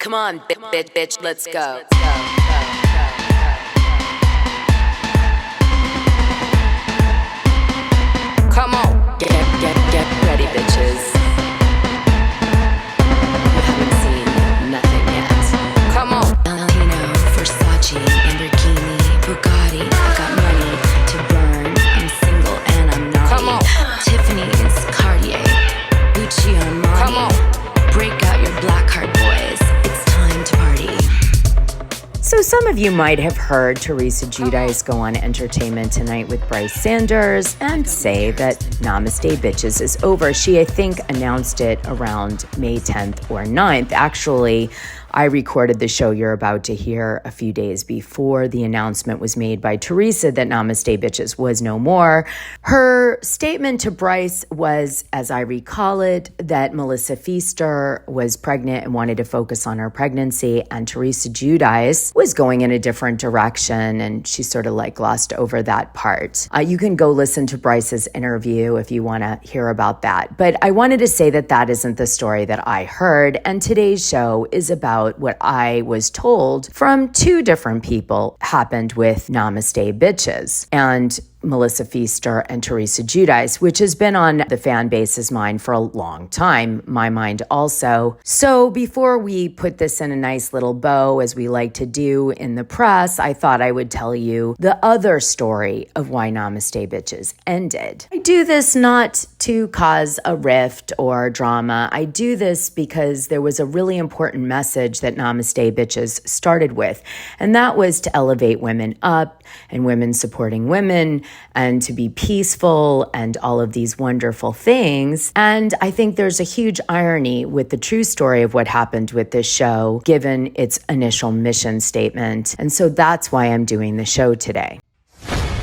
Come on, bitch, let's go. Come on, get ready, bitches. You haven't seen nothing yet. Come on. Valentino, Versace, Lamborghini, Bugatti. I got money to burn. I'm single and I'm naughty. Come on. Tiffany's, Cartier, Gucci, Armani. Come on. Break out your black card, boys. It's time to party. So some of you might have heard Teresa Giudice go on Entertainment Tonight with Bryce Sanders and say that Namaste Bitches is over. She, I think, announced it around May 10th or 9th. Actually, I recorded the show you're about to hear a few days before the announcement was made by Teresa that Namaste Bitches was no more. Her statement to Bryce was, as I recall it, that Melissa Pfeister was pregnant and wanted to focus on her pregnancy, and Teresa Giudice was going in a different direction, and she sort of glossed over that part. You can go listen to Bryce's interview if you want to hear about that. But I wanted to say that that isn't the story that I heard, and today's show is about what I was told from two different people happened with Namaste Bitches. And Melissa Pfeister and Teresa Giudice, which has been on the fan base's mind for a long time, my mind also. So before we put this in a nice little bow, as we like to do in the press, I thought I would tell you the other story of why Namaste Bitches ended. I do this not to cause a rift or drama. I do this because there was a really important message that Namaste Bitches started with, and that was to elevate women up and women supporting women and to be peaceful and all of these wonderful things. And I think there's a huge irony with the true story of what happened with this show, given its initial mission statement. And so that's why I'm doing the show today.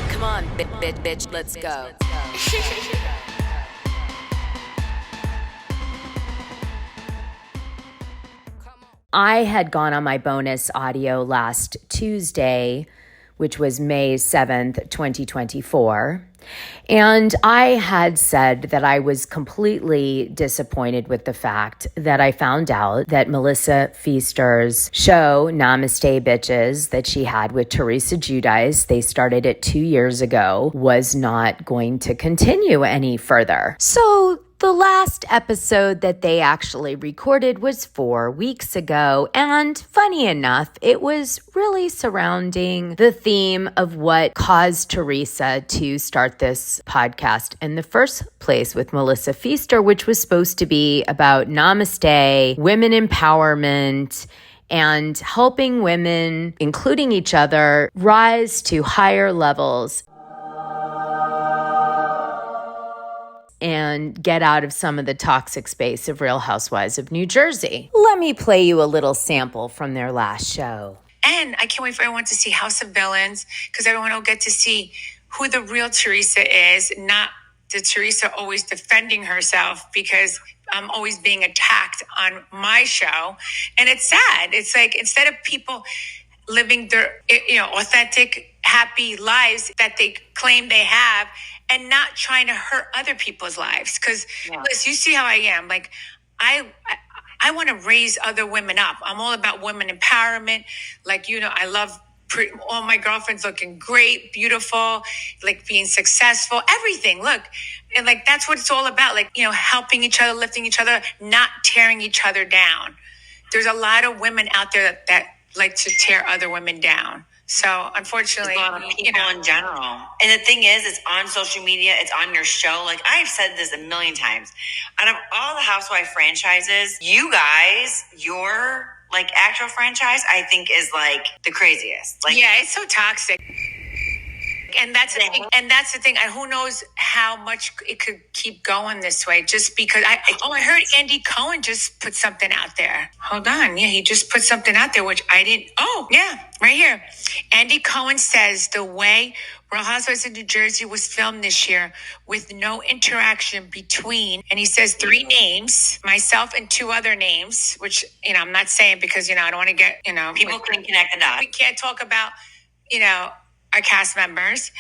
Come on, bitch, let's go. I had gone on my bonus audio last Tuesday, which was May 7th, 2024. And I had said that I was completely disappointed with the fact that I found out that Melissa Pfeister's show, Namaste Bitches, that she had with Teresa Giudice, they started it 2 years ago, was not going to continue any further. So the last episode that they actually recorded was 4 weeks ago, and funny enough, it was really surrounding the theme of what caused Teresa to start this podcast in the first place with Melissa Pfeister, which was supposed to be about namaste, women empowerment, and helping women, including each other, rise to higher levels and get out of some of the toxic space of Real Housewives of New Jersey. Let me play you a little sample from their last show. And I can't wait for everyone to see House of Villains, because everyone will get to see who the real Teresa is, not the Teresa always defending herself because I'm always being attacked on my show. And it's sad. It's like, instead of people living their, authentic, happy lives that they claim they have, and not trying to hurt other people's lives. Because, Liz, you see how I am. Like, I want to raise other women up. I'm all about women empowerment. Like, I love all my girlfriends looking great, beautiful, like being successful, everything. Look, and like, that's what it's all about. Like, helping each other, lifting each other, not tearing each other down. There's a lot of women out there that like to tear other women down. So unfortunately, a lot of people in general. And the thing is, it's on social media, it's on your show. Like, I've said this a million times. Out of all the Housewife franchises, you guys, your actual franchise, I think is the craziest. Yeah, it's so toxic. And that's the thing. And who knows how much it could keep going this way, just because I heard Andy Cohen just put something out there. Hold on. Yeah, he just put something out there, which I didn't. Oh, yeah, right here. Andy Cohen says the way Real Housewives of New Jersey was filmed this year with no interaction between, and he says 3 names, myself and 2 other names, which, I'm not saying because, I don't want to get, people can connect the dots. We can't talk about, our cast members,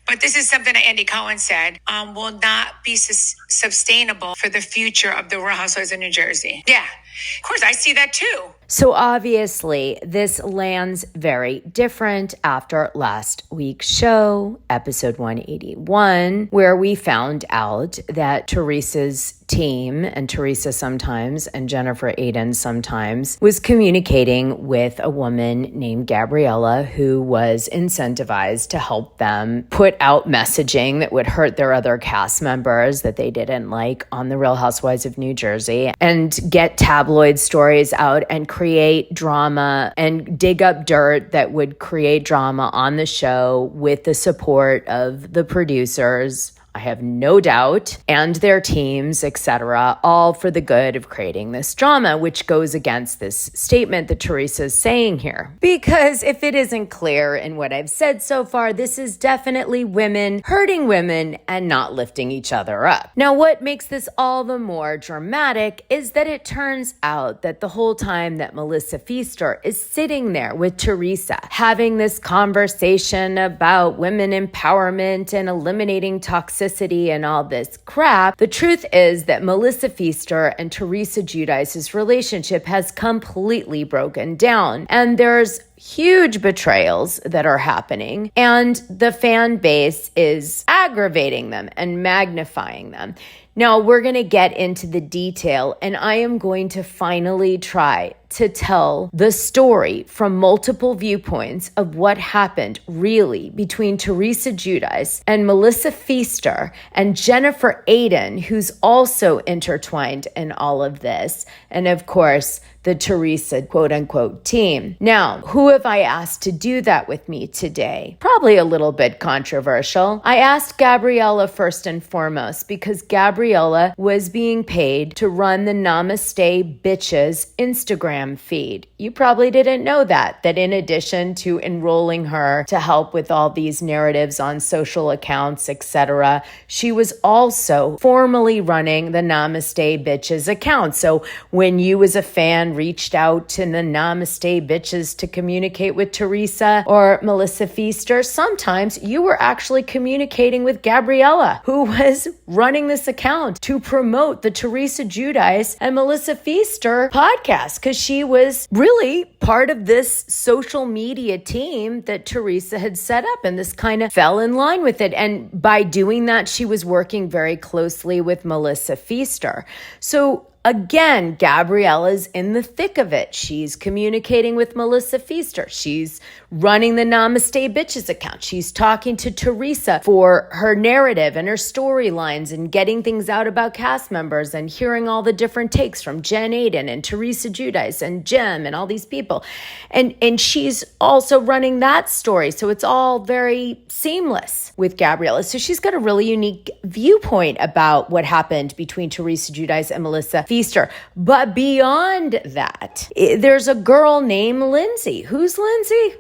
but this is something that Andy Cohen said will not be sustainable for the future of the Real Housewives of New Jersey. Yeah, of course, I see that too. So obviously, this lands very different after last week's show, episode 181, where we found out that Teresa's team, and Teresa sometimes, and Jennifer Aiden sometimes, was communicating with a woman named Gabriela who was incentivized to help them put out messaging that would hurt their other cast members that they didn't like on The Real Housewives of New Jersey, and get tabloid stories out and create drama and dig up dirt that would create drama on the show with the support of the producers, I have no doubt, and their teams, etc., all for the good of creating this drama, which goes against this statement that Teresa is saying here. Because if it isn't clear in what I've said so far, this is definitely women hurting women and not lifting each other up. Now, what makes this all the more dramatic is that it turns out that the whole time that Melissa Pfeister is sitting there with Teresa, having this conversation about women empowerment and eliminating toxicity and all this crap, the truth is that Melissa Pfeister and Teresa Giudice's relationship has completely broken down. And there's huge betrayals that are happening, and the fan base is aggravating them and magnifying them. Now, we're going to get into the detail, and I am going to finally try to tell the story from multiple viewpoints of what happened really between Teresa Giudice and Melissa Pfeister and Jennifer Aiden, who's also intertwined in all of this, and of course, the Teresa quote-unquote team. Now, who have I asked to do that with me today? Probably a little bit controversial. I asked Gabriela first and foremost because Gabriela was being paid to run the Namaste Bitches Instagram feed. You probably didn't know that in addition to enrolling her to help with all these narratives on social accounts, etc., she was also formally running the Namaste Bitches account. So when you as a fan reached out to the Namaste Bitches to communicate with Teresa or Melissa Pfeister, sometimes you were actually communicating with Gabriela, who was running this account to promote the Teresa Giudice and Melissa Pfeister podcast, because she was really part of this social media team that Teresa had set up, and this kind of fell in line with it. And by doing that, she was working very closely with Melissa Pfeister. So again, Gabriela's in the thick of it. She's communicating with Melissa Pfeister. She's running the Namaste Bitches account. She's talking to Teresa for her narrative and her storylines and getting things out about cast members and hearing all the different takes from Jen Aiden and Teresa Giudice and Jem and all these people. And she's also running that story. So it's all very seamless with Gabriela. So she's got a really unique viewpoint about what happened between Teresa Giudice and Melissa Pfeister. But beyond that, there's a girl named Linsey. Who's Linsey?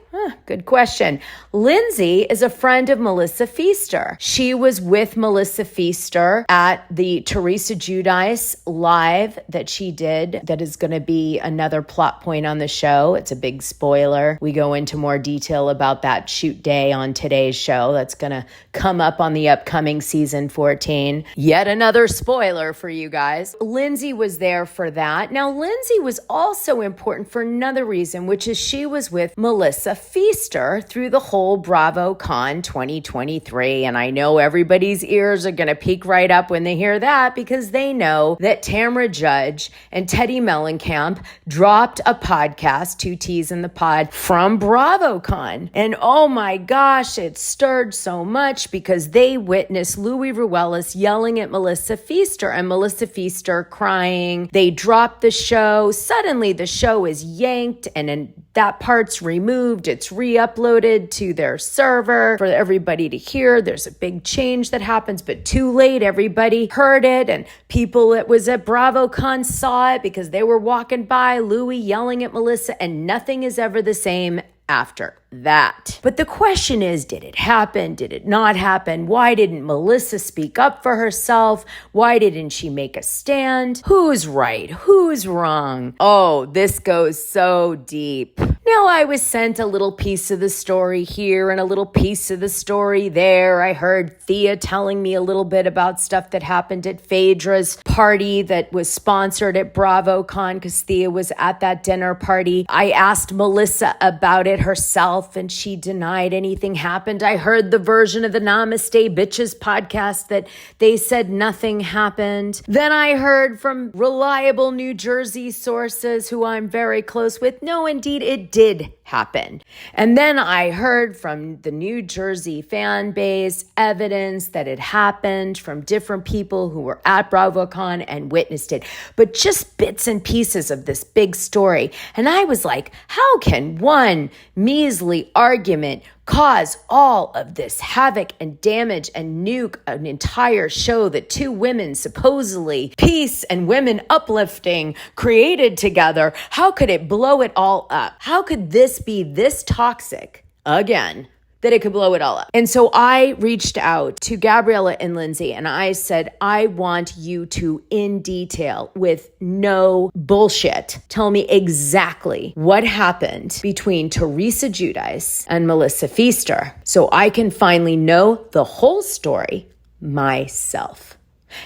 Good question. Linsey is a friend of Melissa Pfeister. She was with Melissa Pfeister at the Teresa Giudice live that she did. That is going to be another plot point on the show. It's a big spoiler. We go into more detail about that shoot day on today's show. That's going to come up on the upcoming season 14. Yet another spoiler for you guys. Linsey was there for that. Now, Linsey was also important for another reason, which is she was with Melissa Pfeister through the whole BravoCon 2023. And I know everybody's ears are going to peak right up when they hear that, because they know that Tamra Judge and Teddy Mellencamp dropped a podcast, 2 T's in the pod, from BravoCon. And oh my gosh, it stirred so much because they witnessed Louis Ruelas yelling at Melissa Pfeister and Melissa Pfeister crying. They dropped the show. Suddenly the show is yanked and that part's removed. It's re-uploaded to their server for everybody to hear. There's a big change that happens, but too late. Everybody heard it, and people that was at BravoCon saw it because they were walking by Louis yelling at Melissa, and nothing is ever the same after that. But the question is, did it happen? Did it not happen? Why didn't Melissa speak up for herself? Why didn't she make a stand? Who's right? Who's wrong? Oh, this goes so deep. Now, I was sent a little piece of the story here and a little piece of the story there. I heard Thea telling me a little bit about stuff that happened at Phaedra's party that was sponsored at BravoCon because Thea was at that dinner party. I asked Melissa about it herself and she denied anything happened. I heard the version of the Namaste Bitches podcast that they said nothing happened. Then I heard from reliable New Jersey sources who I'm very close with, no, indeed, it did happen. And then I heard from the New Jersey fan base evidence that it happened from different people who were at BravoCon and witnessed it, but just bits and pieces of this big story. And I was like, how can one measly argument cause all of this havoc and damage and nuke an entire show that two women, supposedly peace and women uplifting, created together? How could it blow it all up? How could this be this toxic again that it could blow it all up? And so I reached out to Gabriela and Linsey and I said, I want you to, in detail, with no bullshit, tell me exactly what happened between Teresa Giudice and Melissa Pfeister so I can finally know the whole story myself.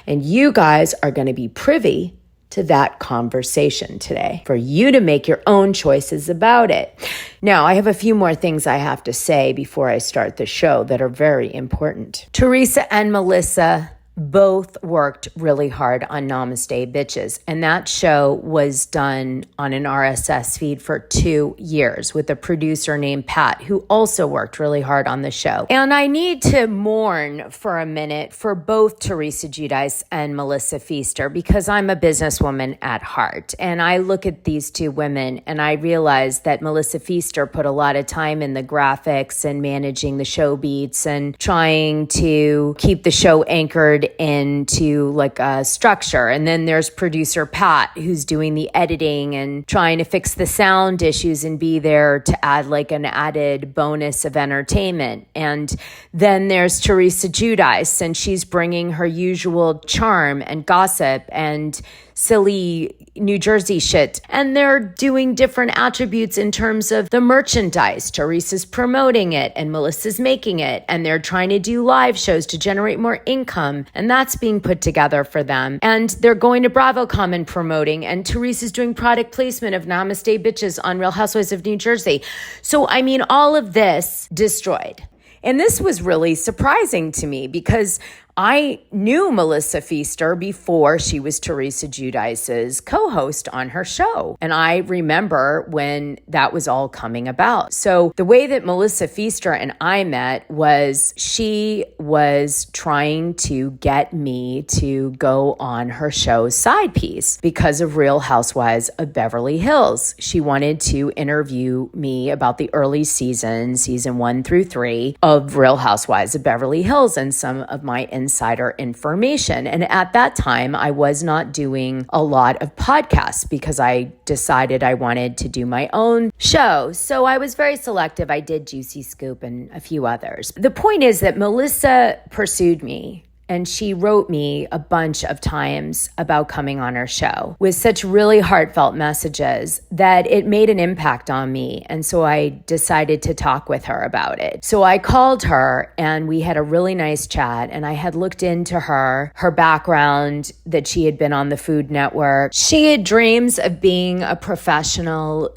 And you guys are going to be privy to that conversation today for you to make your own choices about it. Now, I have a few more things I have to say before I start the show that are very important. Teresa and Melissa both worked really hard on Namaste Bitches, and that show was done on an RSS feed for 2 years with a producer named Pat, who also worked really hard on the show. And I need to mourn for a minute for both Teresa Giudice and Melissa Pfeister because I'm a businesswoman at heart, and I look at these two women and I realize that Melissa Pfeister put a lot of time in the graphics and managing the show beats and trying to keep the show anchored into like a structure. And then there's producer Pat, who's doing the editing and trying to fix the sound issues and be there to add like an added bonus of entertainment. And then there's Teresa Giudice, and she's bringing her usual charm and gossip and silly New Jersey shit. And they're doing different attributes in terms of the merchandise. Teresa's promoting it and Melissa's making it. And they're trying to do live shows to generate more income. And that's being put together for them. And they're going to BravoCon and promoting. And Teresa's doing product placement of Namaste Bitches on Real Housewives of New Jersey. So, I mean, all of this destroyed. And this was really surprising to me because I knew Melissa Pfeister before she was Teresa Giudice's co-host on her show. And I remember when that was all coming about. So the way that Melissa Pfeister and I met was she was trying to get me to go on her show's side piece because of Real Housewives of Beverly Hills. She wanted to interview me about the early season 1 through 3 of Real Housewives of Beverly Hills and some of my insider information. And at that time, I was not doing a lot of podcasts because I decided I wanted to do my own show. So I was very selective. I did Juicy Scoop and a few others. The point is that Melissa pursued me. And she wrote me a bunch of times about coming on her show with such really heartfelt messages that it made an impact on me. And so I decided to talk with her about it. So I called her and we had a really nice chat. And I had looked into her background, that she had been on the Food Network. She had dreams of being a professional,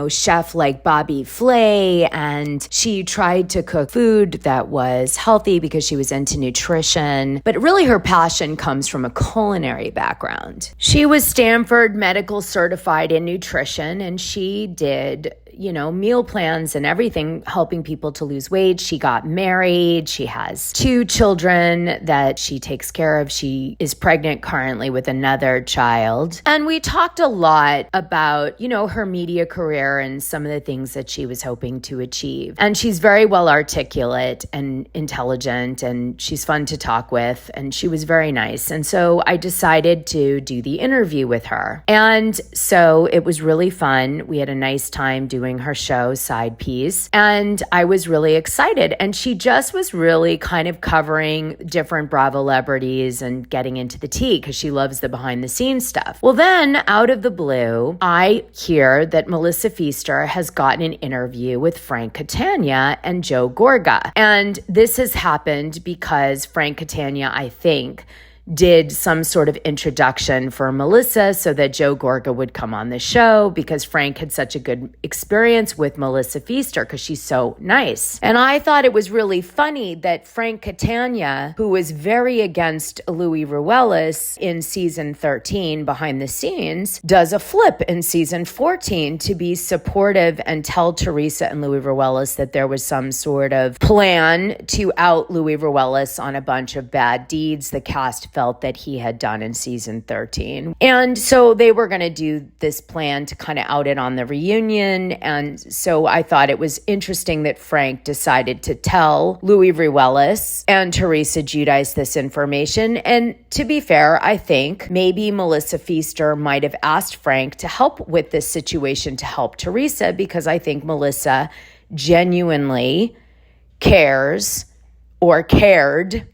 chef like Bobby Flay. And she tried to cook food that was healthy because she was into nutrition. But really her passion comes from a culinary background. She was Stanford medical certified in nutrition, and she did meal plans and everything, helping people to lose weight. She got married. She has 2 children that she takes care of. She is pregnant currently with another child. And we talked a lot about, her media career and some of the things that she was hoping to achieve. And she's very well articulate and intelligent, and she's fun to talk with, and she was very nice. And so I decided to do the interview with her. And so it was really fun. We had a nice time doing doing her show Side Piece. And I was really excited. And she just was really kind of covering different Bravo celebrities and getting into the tea because she loves the behind the scenes stuff. Well, then out of the blue, I hear that Melissa Pfeister has gotten an interview with Frank Katana and Joe Gorga. And this has happened because Frank Katana, I think, did some sort of introduction for Melissa so that Joe Gorga would come on the show because Frank had such a good experience with Melissa Pfeister because she's so nice. And I thought it was really funny that Frank Katana, who was very against Louis Ruelas in season 13 behind the scenes, does a flip in season 14 to be supportive and tell Teresa and Louis Ruelas that there was some sort of plan to out Louis Ruelas on a bunch of bad deeds the cast felt that he had done in season 13. And so they were going to do this plan to kind of out it on the reunion. And so I thought it was interesting that Frank decided to tell Louis Ruelas and Teresa Giudice this information. And to be fair, I think maybe Melissa Pfeister might have asked Frank to help with this situation to help Teresa because I think Melissa genuinely cares or cared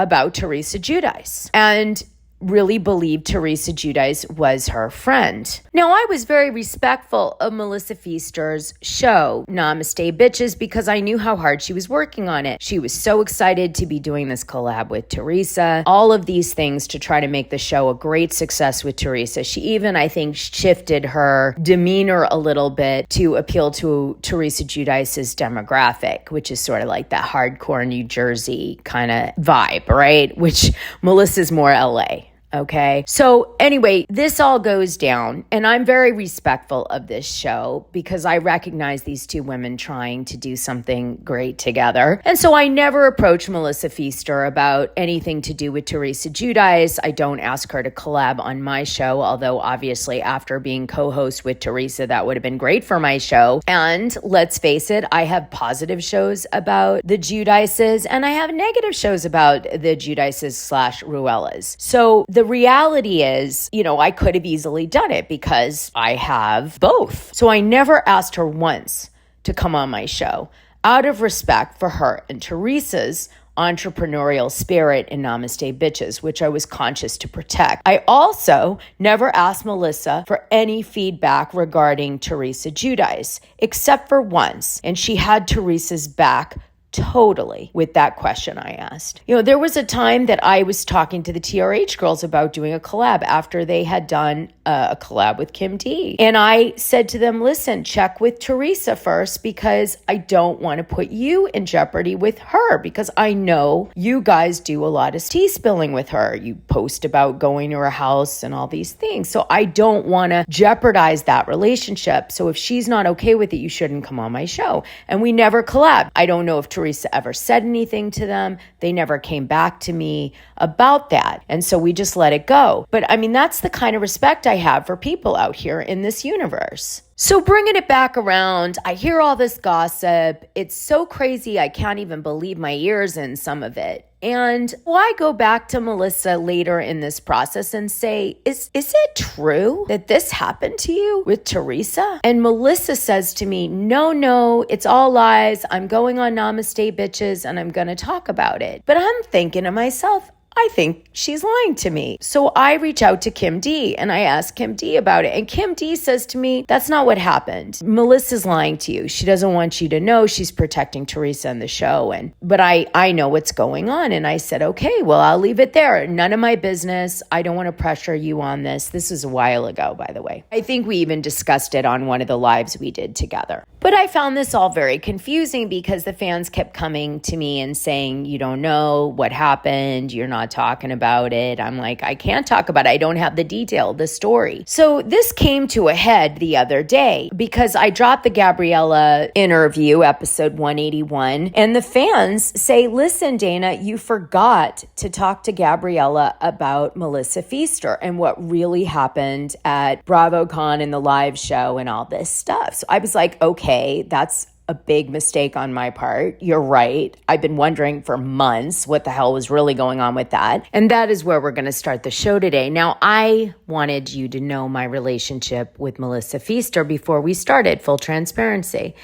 about Teresa Giudice and really believed Teresa Giudice was her friend. Now, I was very respectful of Melissa Pfeister's show, Namaste Bitches, because I knew how hard she was working on it. She was so excited to be doing this collab with Teresa, all of these things to try to make the show a great success with Teresa. She even, I think, shifted her demeanor a little bit to appeal to Teresa Giudice's demographic, which is sort of like that hardcore New Jersey kind of vibe, right? Which Melissa's more LA. Okay. So anyway, this all goes down and I'm very respectful of this show because I recognize these two women trying to do something great together. And so I never approach Melissa Pfeister about anything to do with Teresa Giudice. I don't ask her to collab on my show, although obviously after being co-host with Teresa, that would have been great for my show. And let's face it, I have positive shows about the Giudices and I have negative shows about the Giudices / Ruelas. So the reality is, I could have easily done it because I have both. So I never asked her once to come on my show out of respect for her and Teresa's entrepreneurial spirit in Namaste Bitches, which I was conscious to protect. I also never asked Melissa for any feedback regarding Teresa Giudice, except for once, and she had Teresa's back totally with that question I asked. There was a time that I was talking to the TRH girls about doing a collab after they had done a collab with Kim D. And I said to them, listen, check with Teresa first because I don't want to put you in jeopardy with her because I know you guys do a lot of tea spilling with her. You post about going to her house and all these things. So I don't want to jeopardize that relationship. So if she's not okay with it, you shouldn't come on my show. And we never collabed. I don't know if Teresa ever said anything to them. They never came back to me about that. And so we just let it go. But that's the kind of respect I have for people out here in this universe. So bringing it back around, I hear all this gossip. It's so crazy. I can't even believe my ears in some of it. And I go back to Melissa later in this process and say, is it true that this happened to you with Teresa? And Melissa says to me, no, it's all lies. I'm going on Namaste Bitches and I'm going to talk about it. But I'm thinking to myself, I think she's lying to me. So I reach out to Kim D and I ask Kim D about it. And Kim D says to me, that's not what happened. Melissa's lying to you. She doesn't want you to know. She's protecting Teresa and the show. But I know what's going on. And I said, okay, well, I'll leave it there. None of my business. I don't want to pressure you on this. This is a while ago, by the way. I think we even discussed it on one of the lives we did together. But I found this all very confusing because the fans kept coming to me and saying, you don't know what happened. You're not talking about it. I'm like, I can't talk about it. I don't have the story. So this came to a head the other day because I dropped the Gabriela interview, episode 181, and the fans say, listen, Dana, you forgot to talk to Gabriela about Melissa Pfeister and what really happened at BravoCon and the live show and all this stuff. So I was like, okay, that's a big mistake on my part. You're right. I've been wondering for months what the hell was really going on with that. And that is where we're going to start the show today. Now, I wanted you to know my relationship with Melissa Pfeister before we started, full transparency.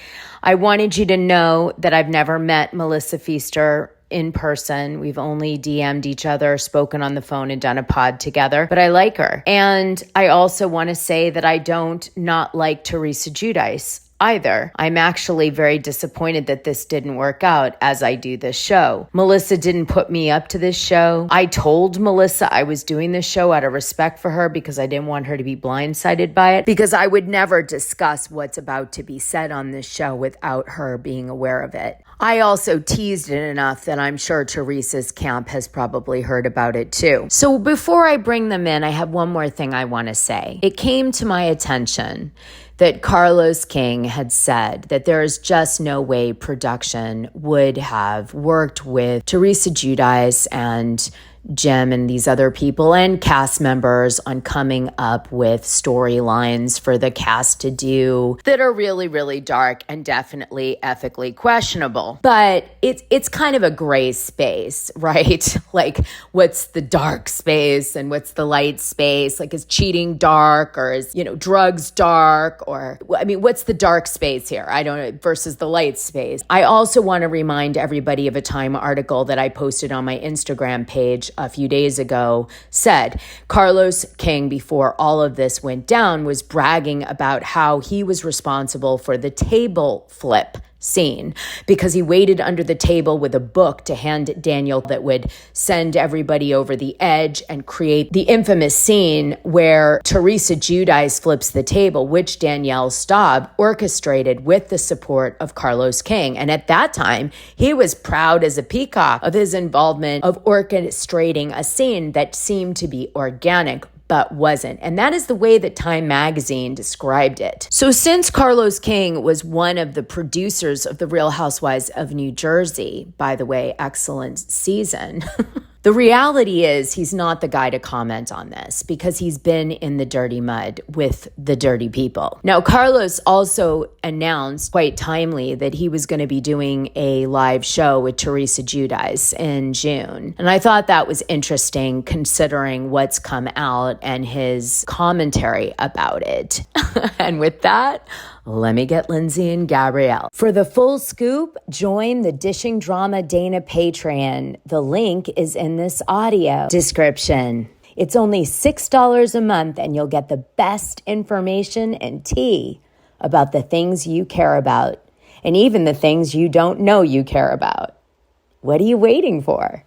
I wanted you to know that I've never met Melissa Pfeister in person. We've only DM'd each other, spoken on the phone, and done a pod together, but I like her. And I also want to say that I don't not like Teresa Giudice either. I'm actually very disappointed that this didn't work out as I do this show. Melissa didn't put me up to this show. I told Melissa I was doing this show out of respect for her because I didn't want her to be blindsided by it, because I would never discuss what's about to be said on this show without her being aware of it. I also teased it enough that I'm sure Teresa's camp has probably heard about it too. So before I bring them in, I have one more thing I want to say. It came to my attention that Carlos King had said that there is just no way production would have worked with Teresa Giudice and Jim and these other people and cast members on coming up with storylines for the cast to do that are really, really dark and definitely ethically questionable. But it's kind of a gray space, right? Like, what's the dark space and what's the light space? Like, is cheating dark, or is, drugs dark? Or, what's the dark space here? I don't know, versus the light space. I also want to remind everybody of a Time article that I posted on my Instagram page a few days ago. Said Carlos King, before all of this went down, was bragging about how he was responsible for the table flip scene because he waited under the table with a book to hand Daniel that would send everybody over the edge and create the infamous scene where Teresa Giudice flips the table, which Danielle Staub orchestrated with the support of Carlos King. And at that time, he was proud as a peacock of his involvement of orchestrating a scene that seemed to be organic, but wasn't. And that is the way that Time magazine described it. So since Carlos King was one of the producers of The Real Housewives of New Jersey, by the way, excellent season, the reality is he's not the guy to comment on this because he's been in the dirty mud with the dirty people. Now, Carlos also announced quite timely that he was going to be doing a live show with Teresa Giudice in June. And I thought that was interesting considering what's come out and his commentary about it. And with that, let me get Linsey and Gabriela. For the full scoop, join the Dishing Drama Dana Patreon. The link is in this audio description. It's only $6 a month and you'll get the best information and tea about the things you care about and even the things you don't know you care about. What are you waiting for?